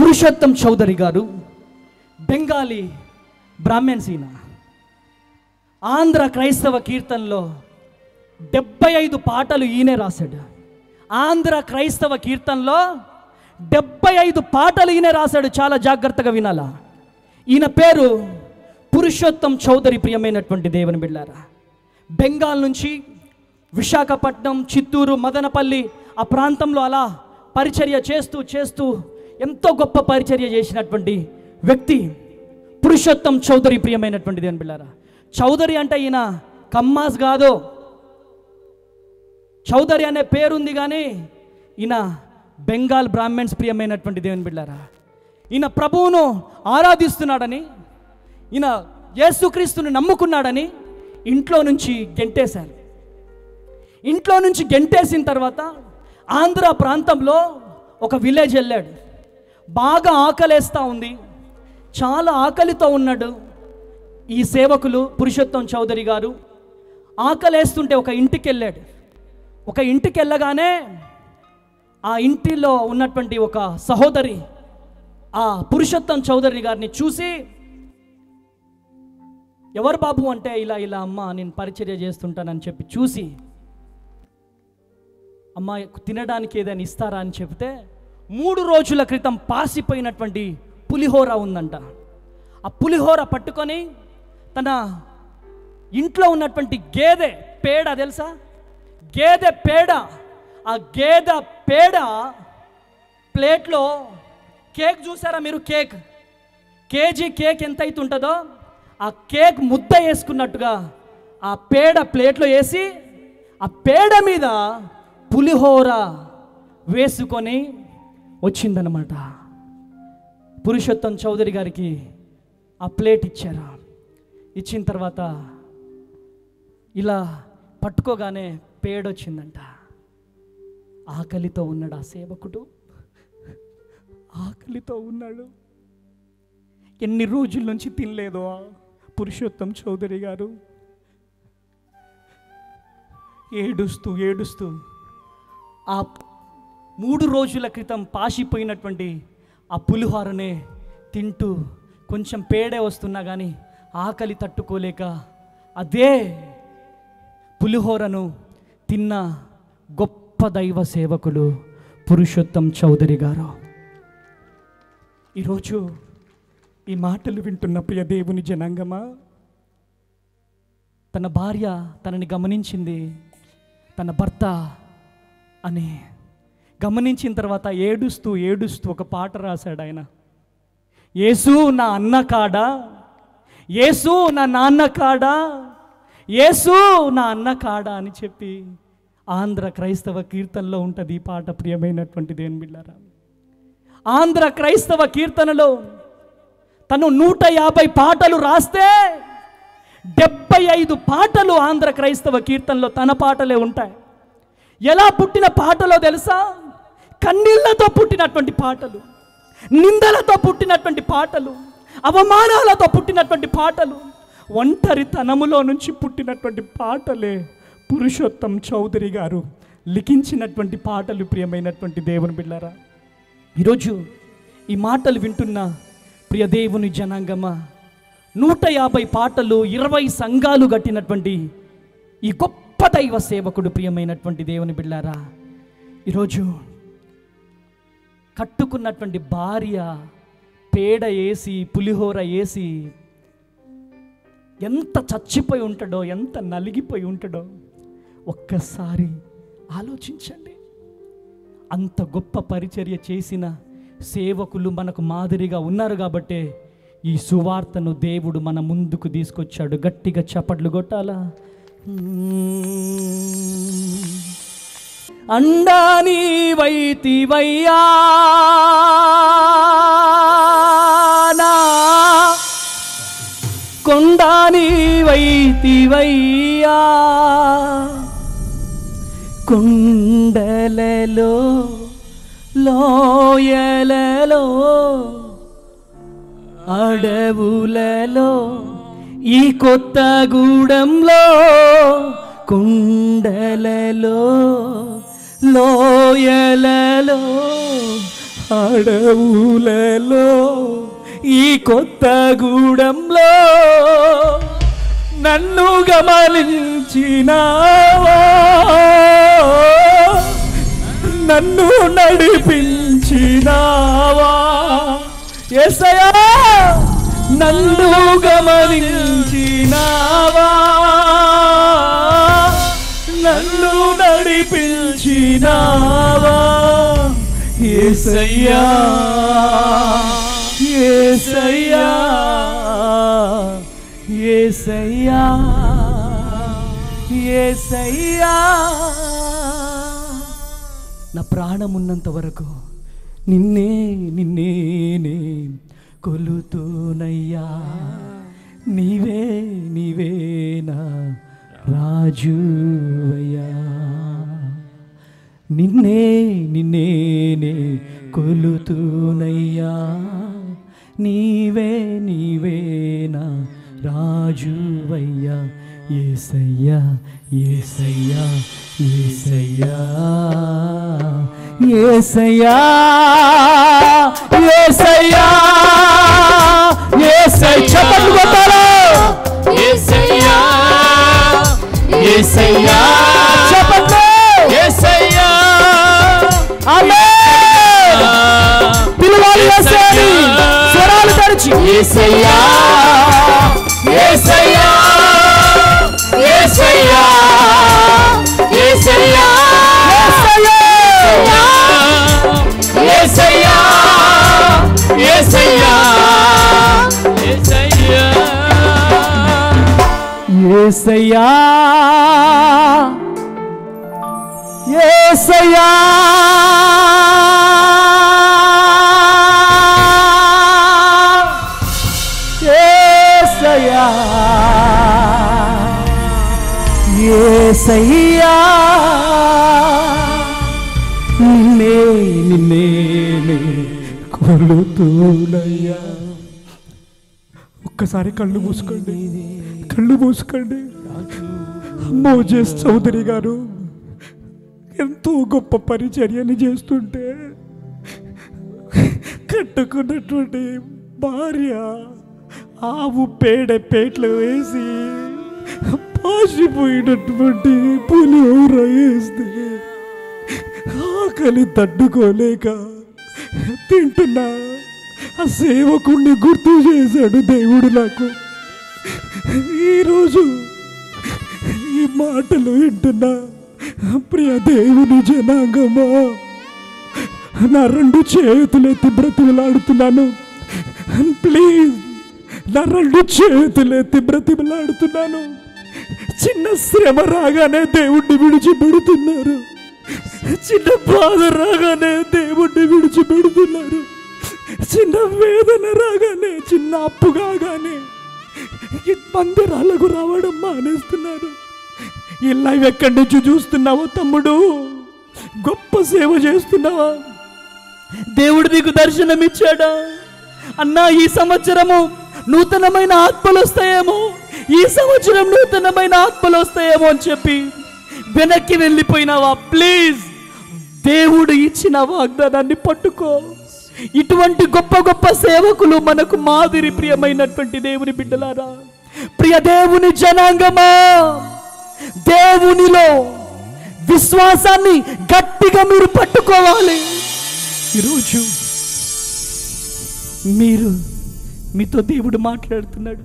పురుషోత్తం చౌదరి గారు బెంగాలీ బ్రాహ్మణ్స్. ఈయన ఆంధ్ర క్రైస్తవ కీర్తనలో 75 పాటలు ఈయనే రాశాడు. ఆంధ్ర క్రైస్తవ కీర్తనలో 75 పాటలు ఈయనే రాశాడు. చాలా జాగ్రత్తగా వినాలా. ఈయన పేరు పురుషోత్తం చౌదరి. ప్రియమైనటువంటి దేవుని బిడ్డలారా, బెంగాల్ నుంచి విశాఖపట్నం, చిత్తూరు, మదనపల్లి ఆ ప్రాంతంలో అలా పరిచర్య చేస్తూ చేస్తూ ఎంతో గొప్ప పరిచర్య చేసినటువంటి వ్యక్తి పురుషోత్తం చౌదరి. ప్రియమైనటువంటి దేవుని బిడ్డలారా, చౌదరి అంటే ఈయన కమ్మాస్ కాదు. చౌదరి అనే పేరుంది కానీ ఈయన బెంగాల్ బ్రాహ్మణ్స్. ప్రియమైనటువంటి దేవుని బిడ్డలారా, ఈయన ప్రభువును ఆరాధిస్తున్నాడని, ఈయన యేసుక్రీస్తుని నమ్ముకున్నాడని ఇంట్లో నుంచి గెంటేశారు. ఇంట్లో నుంచి గెంటేసిన తర్వాత ఆంధ్ర ప్రాంతంలో ఒక విలేజ్ వెళ్ళాడు. బాగా ఆకలేస్తూ ఉంది, చాలా ఆకలితో ఉన్నాడు ఈ సేవకులు పురుషోత్తం చౌదరి గారు. ఆకలేస్తుంటే ఒక ఇంటికి వెళ్ళాడు. ఒక ఇంటికి వెళ్ళగానే ఆ ఇంటిలో ఉన్నటువంటి ఒక సహోదరి ఆ పురుషోత్తం చౌదరి గారిని చూసి, ఎవరు బాబు అంటే, ఇలా ఇలా అమ్మ నేను పరిచర్య చేస్తుంటానని చెప్పి చూసి, అమ్మ తినడానికి ఏదైనా ఇస్తారా అని చెప్తే 3 రోజుల క్రితం పాసిపోయినటువంటి పులిహోర ఉందంట. ఆ పులిహోర పట్టుకొని తన ఇంట్లో ఉన్నటువంటి గేదె పేడ తెలుసా, గేదె పేడ, ఆ గేదె పేడ ప్లేట్లో కేక్ చూసారా మీరు, కేజీ కేక్ ఎంత అయితే ఉంటుందో ఆ కేక్ ముద్ద వేసుకున్నట్టుగా ఆ పేడ ప్లేట్లో వేసి ఆ పేడ మీద పులిహోర వేసుకొని వచ్చిందనమాట. పురుషోత్తం చౌదరి గారికి ఆ ప్లేట్ ఇచ్చారు. ఇచ్చిన తర్వాత ఇలా పట్టుకోగానే పేడొచ్చిందంట. ఆకలితో ఉన్నాడు ఆ సేవకుడు, ఆకలితో ఉన్నాడు. ఎన్ని రోజుల నుంచి తినలేదో పురుషోత్తం చౌదరి గారు. ఏడుస్తూ ఏడుస్తూ ఆ 3 రోజుల క్రితం పాసిపోయినటువంటి ఆ పులిహోరనే తింటూ కొంచెం పేడే వస్తున్నా కానీ ఆకలి తట్టుకోలేక అదే పులిహోరను తిన్న గొప్ప దైవ సేవకుడు పురుషోత్తం చౌదరి గారు. ఈరోజు ఈ మాటలు వింటున్న ప్రియ దేవుని జనాంగమా, తన భార్య తనని గమనించింది, తన భర్త అని గమనించిన తర్వాత ఏడుస్తూ ఏడుస్తూ ఒక పాట రాశాడు ఆయన. యేసు నా అన్న కాడా, యేసు నా నాన్న కాడా, యేసు నా అన్న కాడా అని చెప్పి ఆంధ్ర క్రైస్తవ కీర్తనలో ఉంటుంది ఈ పాట. ప్రియమైనటువంటి దేవుని బిడ్డలారా, ఆంధ్ర క్రైస్తవ కీర్తనలో తను 150 పాటలు రాస్తే 75 పాటలు ఆంధ్ర క్రైస్తవ కీర్తనలో తన పాటలే ఉంటాయి. ఎలా పుట్టిన పాటలో తెలుసా? కన్నీళ్లతో పుట్టినటువంటి పాటలు, నిందలతో పుట్టినటువంటి పాటలు, అవమానాలతో పుట్టినటువంటి పాటలు, ఒంటరితనములో నుంచి పుట్టినటువంటి పాటలే పురుషోత్తం చౌదరి గారు లిఖించినటువంటి పాటలు. ప్రియమైనటువంటి దేవుని బిడ్డలారా, ఈరోజు ఈ మాటలు వింటున్న ప్రియ దేవుని జనాంగమా, 150 పాటలు, 20 సంఘాలు కట్టినటువంటి ఈ గొప్ప దైవ సేవకుడు ప్రియమైనటువంటి దేవుని బిడ్డలారా, ఈరోజు కట్టుకున్నటువంటి భార్య పేడ వేసి పులిహోర వేసి ఎంత చచ్చిపోయి ఉంటాడో, ఎంత నలిగిపోయి ఉంటాడో ఒక్కసారి ఆలోచించండి. అంత గొప్ప పరిచర్య చేసిన సేవకులు మనకు మాదిరిగా ఉన్నారు కాబట్టే ఈ సువార్తను దేవుడు మన ముందుకు తీసుకొచ్చాడు. గట్టిగా చప్పట్లు కొట్టాలా. అండాని వైతివయ్యా కొండాని వైతివయ్యా, కొండలలో లోయలలో అడవులలో ఈ కొత్తగూడెంలో, కొండలలో లోయలలో అడవులలో ఈ కొత్తగూడెంలో నన్ను గమనించినావా, నన్ను నడిపించినావా యేసయ్యా, నన్ను గమనించినావా, నన్ను నడిపించినావా యేసయ్యా, యేసయ్యా, యేసయ్యా, యేసయ్యా. నా ప్రాణం ఉన్నంత వరకు నిన్నే నిన్నే నే కొలుతూనయ్యా, నీవే నీవే నా రాజువయ్యా, నిన్నే నిన్నే నే కొలుతూనయ్యా, నీవే నీవే నా రాజువయ్యా యేసయ్యా, యేసయ్యా, యేసయ్యా, యేసయ్యా, యేసయ్యా, యేసయ్యా. చప్పట్లు కొట్టాలి. యేసయ్యా, యేసయ్యా, చప్పట్లు. యేసయ్యా, ఆమేన్. పిలవాలి యేసయ్యని స్వరాలు తెరిచి. యేసయ్యా, యేసయ్యా, యేసయ్యా, యేసయ్యా, యేసయ్యా, యేసయ్యా, యేసయ్యా, యేసయ్యా, యేసయ్యా, యేసయ్యా, యేసయ్యా, నిన్నే నిన్నే కొలుతూనయ్యా. ఒక్కసారి కళ్ళు మూసుకోండి, కళ్ళు మూసుకోండి. మోజేస్ చౌదరి గారు ఎంతో గొప్ప పరిచర్యని చేస్తుంటే కట్టుకున్నటువంటి భార్య ఆవు పేటలో వేసి పాసిపోయినటువంటి పులిహోర వేస్తే ఆకలి తట్టుకోలేక తింటున్నా ఆ సేవకుణ్ణి గుర్తు చేశాడు దేవుడు నాకు. ఈరోజు ఈ మాటలు వింటున్నా ప్రియ దేవుని జనాంగమా, నా రెండు చేతులెత్తి బ్రతిమలాడుతున్నాను. ప్లీజ్, నా రెండు చేతులెత్తి బ్రతిమలాడుతున్నాను. చిన్న శ్రమ రాగానే దేవుణ్ణి విడిచిపెడుతున్నారు, చిన్న బాధ రాగానే దేవుణ్ణి విడిచిపెడుతున్నారు, చిన్న వేదన రాగానే, చిన్న అప్పు కాగానే మందిరాలకు రావడం మానేస్తున్నారు. ఈ లైవ్ ఎక్కడి నుంచి చూస్తున్నావో తమ్ముడు, గొప్ప సేవ చేస్తున్నావా? దేవుడు నీకు దర్శనం ఇచ్చాడా? అన్నా ఈ సంవత్సరము నూతనమైన ఆత్మలు వస్తాయేమో, ఈ సంవత్సరం నూతనమైన ఆత్మలు వస్తాయేమో అని చెప్పి వెనక్కి వెళ్ళిపోయినావా? ప్లీజ్, దేవుడు ఇచ్చిన వాగ్దానాన్ని పట్టుకో. ఇటువంటి గొప్ప గొప్ప సేవకులు మనకు మాదిరి. ప్రియమైనటువంటి దేవుని బిడ్డలారా, ప్రియ దేవుని జనాంగమా, దేవునిలో విశ్వాసాన్ని గట్టిగా మీరు పట్టుకోవాలి. ఈరోజు మీతో దేవుడు మాట్లాడుతున్నాడు.